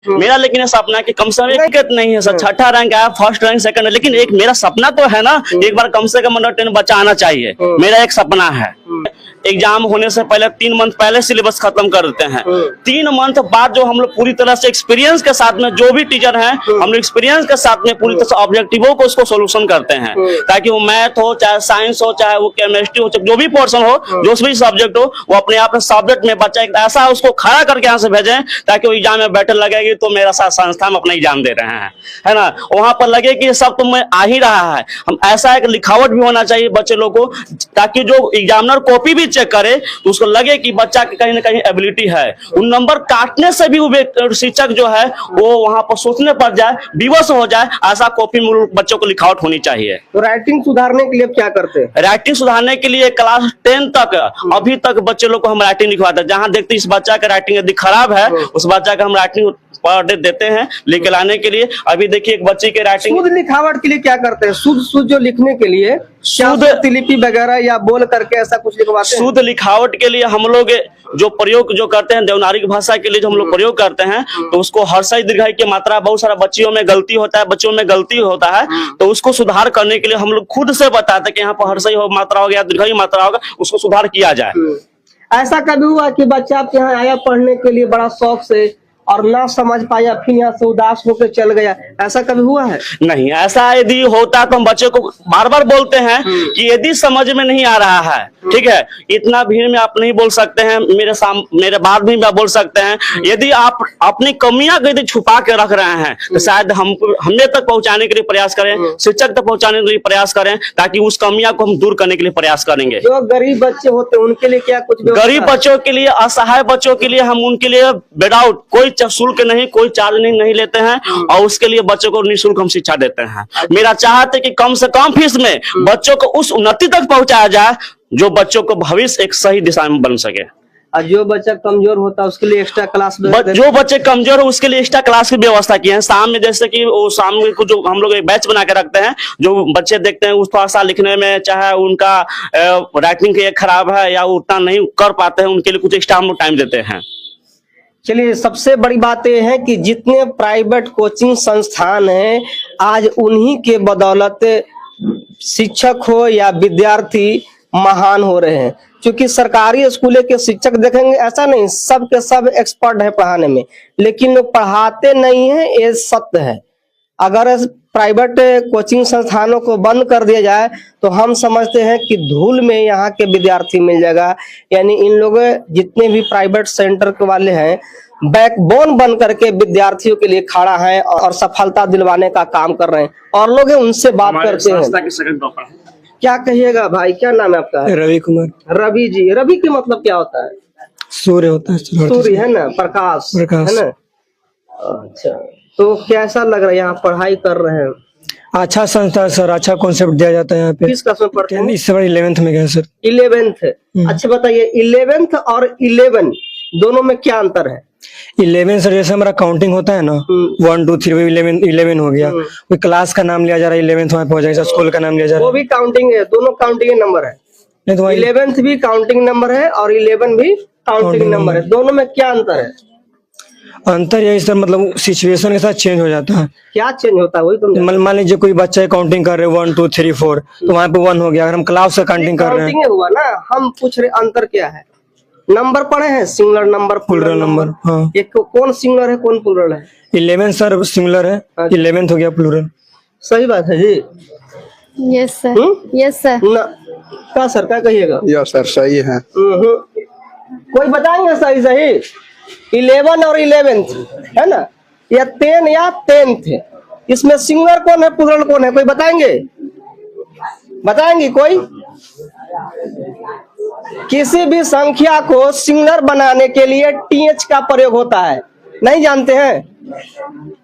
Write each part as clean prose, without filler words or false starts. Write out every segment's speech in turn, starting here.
मेरा लेकिन ये सपना है कि कम से कम टिकट नहीं है सर, छठा रैंक आया, फर्स्ट रैंक, सेकंड, लेकिन एक मेरा सपना तो है ना, एक बार कम से कम अंडर 10 बच्चा आना चाहिए, मेरा एक सपना है। एग्जाम होने से पहले 3 मंथ पहले सिलेबस खत्म कर देते हैं, 3 मंथ बाद जो हम लोग पूरी तरह से एक्सपीरियंस के साथ में, जो भी टीचर हैं हम लोग एक्सपीरियंस के साथ में पूरी तरह से ऑब्जेक्टिवों को उसको सोल्यूशन करते हैं, ताकि वो मैथ हो, चाहे साइंस हो, चाहे वो केमिस्ट्री हो, जो भी पोर्शन हो, जो भी सब्जेक्ट हो, वो अपने आप में सब्जेक्ट में बच्चा एक ऐसा उसको खड़ा करके यहाँ से भेजें ताकि वो एग्जाम में बेटर लगेगी तो मेरा साथ संस्था में अपना एग्जाम दे रहे हैं, है ना, वहां पर लगे कि सब तो मैं आ ही रहा है। हम ऐसा एक लिखावट भी होना चाहिए बच्चे लोग को, ताकि जो एग्जामिनर कॉपी भी चेक करे तो उसको लगे कि बच्चा की कहीं ना कहीं एबिलिटी है। उन नंबर काटने से भी वो शिक्षक जो है वो वहां पर सोचने पड़ जाए, विवश हो जाए, ऐसा कॉपी में बच्चों को लिखावट होनी चाहिए। तो राइटिंग सुधारने के लिए क्या करते हैं? राइटिंग सुधारने के लिए क्लास 10 तक अभी तक बच्चे लोग को हम राइटिंग लिखवाते हैं। जहां देखते इस बच्चा का राइटिंग यदि खराब है, उस बच्चा का हम राइटिंग पर डे देते हैं लेके लाने के लिए। अभी देखिए एक बच्चे के राइटिंग शुद्ध लिखावट के लिए क्या करते हैं? शुद्ध जो लिखने के लिए शुद्ध प्रतिलिपि वगैरह या बोल करके ऐसा कुछ लिखवाते हैं? शुद्ध लिखावट के लिए हम लोग जो प्रयोग जो करते हैं, देवनागरी भाषा के लिए जो हम लोग प्रयोग करते हैं, तो उसको हर्षई दीर्घई की मात्रा, बहुत सारा बच्चियों में गलती होता है, बच्चों में गलती होता है, तो उसको सुधार करने के लिए हम लोग खुद से बताते हैं कि यहाँ पर हर्षई हो मात्रा हो गया, दीर्घई मात्रा होगा, उसको सुधार किया जाए। ऐसा कभी हुआ कि बच्चा आपके यहाँ आया पढ़ने के लिए बड़ा शौक से और ना समझ पाया, फिर यहाँ से उदास होकर चल गया, ऐसा कभी हुआ है? नहीं, ऐसा यदि होता तो हम बच्चे को बार बार बोलते हैं कि यदि समझ में नहीं आ रहा है, ठीक है, इतना भीड़ में आप नहीं बोल सकते हैं, मेरे बाद भी आप बोल सकते हैं। यदि आप अपनी कमियां यदि छुपा के रख रहे हैं तो शायद हमें तक पहुंचाने के लिए प्रयास करें, शिक्षक तक पहुंचाने के लिए प्रयास करें, ताकि उस कमियां को हम दूर करने के लिए प्रयास करेंगे। जो गरीब बच्चे होते हैं उनके लिए क्या कुछ? गरीब बच्चों के लिए, असहाय बच्चों के लिए हम उनके लिए विदाउट कोई शुल्क नहीं, कोई चार्ज नहीं लेते हैं, और उसके लिए बच्चों को निःशुल्क हम शिक्षा देते हैं। मेरा चाहते कि कम से कम फीस में बच्चों को उस उन्नति तक पहुंचाया जाए जो बच्चों को भविष्य एक सही दिशा में बन सके। और जो बच्चा कमजोर होता है उसके लिए एक्स्ट्रा क्लास, जो बच्चे कमजोर हो उसके लिए एक्स्ट्रा क्लास की व्यवस्था की है। शाम में जैसे कि वो शाम में कुछ जो हम लोग एक बैच बना के रखते हैं, जो बच्चे देखते हैं उस थोड़ा सा लिखने में, चाहे उनका राइटिंग खराब है या उतना नहीं कर पाते हैं, उनके लिए कुछ एक्स्ट्रा हम लोग टाइम देते हैं। चलिए, सबसे बड़ी बात यह है कि जितने प्राइवेट कोचिंग संस्थान हैं, आज उन्हीं के बदौलत शिक्षक हो या विद्यार्थी महान हो रहे हैं। क्योंकि सरकारी स्कूलों के शिक्षक देखेंगे, ऐसा नहीं सब के सब एक्सपर्ट है पढ़ाने में, लेकिन लोग पढ़ाते नहीं है, ये सत्य है। अगर प्राइवेट कोचिंग संस्थानों को बंद कर दिया जाए तो हम समझते हैं कि धूल में यहाँ के विद्यार्थी मिल जाएगा। यानी इन लोग जितने भी प्राइवेट सेंटर के वाले हैं, बैकबोन बन करके विद्यार्थियों के लिए खड़ा है और सफलता दिलवाने का काम कर रहे हैं, और लोग उनसे बात करते हैं। क्या कहिएगा भाई, क्या नाम है आपका? रवि कुमार। रवि जी, रवि के मतलब क्या होता है? सूर्य होता है। सूर्य है ना, प्रकाश है ना। अच्छा, तो कैसा लग रहा है यहाँ पढ़ाई कर रहे हैं? अच्छा संस्था है सर, अच्छा कॉन्सेप्ट दिया जाता है यहाँ पे। किस क्लास में पढ़ते हैं? इस बार 11th में गए सर। 11th। अच्छा बताइए, 11th और 11 दोनों में क्या अंतर है? 11 सर, जैसे हमारा काउंटिंग होता है ना, 1 2 3, 11 हो गया, कोई क्लास का नाम लिया जा रहा है, 11th वहाँ पे हो जाएगा, स्कूल का नाम लिया जा रहा है, वो भी काउंटिंग है, दोनों काउंटिंग नंबर है। नहीं तो 11th भी काउंटिंग नंबर है और 11 भी काउंटिंग नंबर है, दोनों में क्या अंतर है? अंतर यही सर, मतलब सिचुएशन के साथ चेंज हो जाता है। क्या चेंज होता है वही तुम? मान लीजिए कोई बच्चा काउंटिंग कर रहे हैं 1 2 3 4, तो वहाँ पे 1 हो गया। अगर हम क्लास से काउंटिंग कर रहे हैं, हुआ ना, हम पूछ रहे अंतर क्या है। नंबर पढ़े हैं, सिंगुलर नंबर, प्लूरल नंबर। हाँ, एक कौन सिंगुलर है कौन प्लूरल है? 11 सर सिंगुलर है, 11th हो गया प्लूरल। सही बात है जी। Yes sir. Yes sir. क्या सर, क्या कहिएगा? यस सर, सही है। कोई बताएंगे सही सही? 11 और 11th है ना, या 10 या 10th, इसमें सिंगुलर कौन है प्लूरल कौन है, कोई बताएंगे? बताएंगे कोई? किसी भी संख्या को सिंगुलर बनाने के लिए टीएच का प्रयोग होता है, नहीं जानते हैं?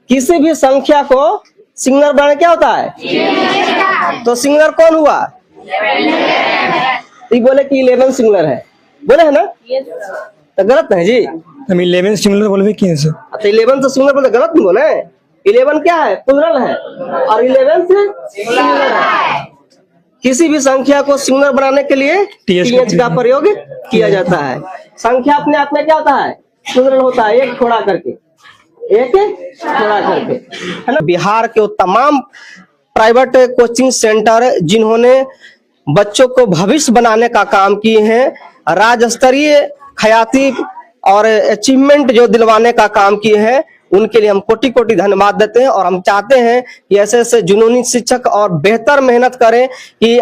किसी भी संख्या को सिंगुलर बनाने क्या होता है? तो सिंगुलर कौन हुआ? ये बोले कि 11 सिंगुलर है, बोले है ना? तो गलत है जी। हम 11 सिंगुलर बोले कि सर, तो 11 तो सिंगुलर बोले, गलत नहीं बोले। 11 क्या है? प्लूरल है, और 11 सिंगुलर है। किसी भी संख्या को सिंगुलर बनाने के लिए टीएच का प्रयोग किया जाता है। संख्या अपने आप में क्या होता है? प्लूरल होता है, एक छोड़ा करके। एक थोड़ा करके, है ना। बिहार के वो तमाम प्राइवेट कोचिंग सेंटर जिन्होंने बच्चों को भविष्य बनाने का काम किए हैं, राज्य स्तरीय ख्याति और अचीवमेंट जो दिलवाने का काम किए हैं, उनके लिए हम कोटि कोटि धन्यवाद देते हैं। और हम चाहते हैं कि ऐसे ऐसे जुनूनी शिक्षक और बेहतर मेहनत करें कि